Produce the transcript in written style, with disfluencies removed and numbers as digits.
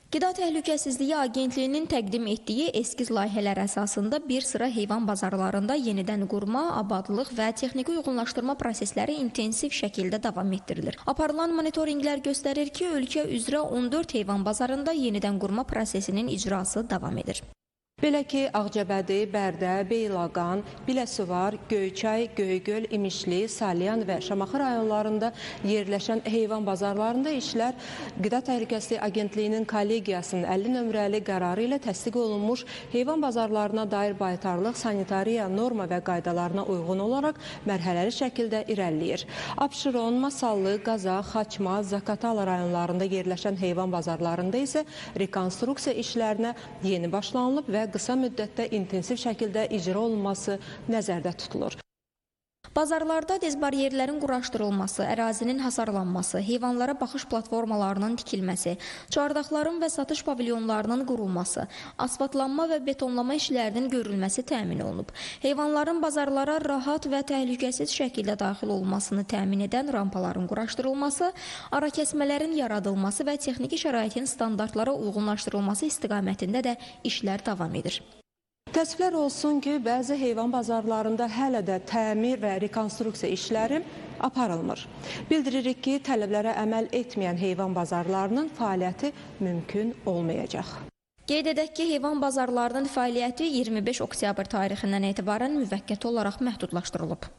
Qida Təhlükəsizliyi Agentliyinin təqdim etdiyi eskiz layihələr əsasında bir sıra heyvan bazarlarında yenidən qurma, abadlıq və texniki uyğunlaşdırma prosesləri intensiv şəkildə davam etdirilir. Aparılan monitorinqlər göstərir ki, ölkə üzrə 14 heyvan bazarında yenidən qurma prosesinin icrası davam edir. Belə ki, Ağcabədi, Bərdə, Beyləqan, Biləsuvar, Göyçay, Göygöl, İmişli, Salyan və Şamaxı rayonlarında yerləşən heyvan bazarlarında işlər Qida Təhlükəsizliyi Agentliyinin kollegiyasının 50 nömrəli qərarı ilə təsdiq olunmuş heyvan bazarlarına dair baytarlıq, sanitariya norma və qaydalarına uyğun olaraq mərhələli şəkildə irəliləyir. Abşeron, Masallı, Qazax, Xaçmaz, Zaqatala rayonlarında yerləşən heyvan bazarlarında isə rekonstruksiya işlərinə yeni başlanılıb və qısa müddətdə intensiv şəkildə icra olunması nəzərdə tutulur. Bazarlarda dezbaryerlərin quraşdırılması, ərazinin hasarlanması, heyvanlara baxış platformalarının tikilməsi, çardaqların və satış pavilyonlarının qurulması, asfaltlanma və betonlama işlərinin görülməsi təmin olunub. Heyvanların bazarlara rahat və təhlükəsiz şəkildə daxil olmasını təmin edən rampaların quraşdırılması, arakəsmələrin yaradılması və texniki şəraitin standartlara uyğunlaşdırılması istiqamətində də işlər davam edir. Təəssüflər olsun ki, bəzi heyvan bazarlarında hələ də təmir və rekonstruksiya işləri aparılmır. Bildiririk ki, tələblərə əməl etməyən heyvan bazarlarının fəaliyyəti mümkün olmayacaq. Qeyd edək ki, heyvan bazarlarının fəaliyyəti 25 oktyabr tarixindən etibarən müvəqqəti olaraq məhdudlaşdırılıb.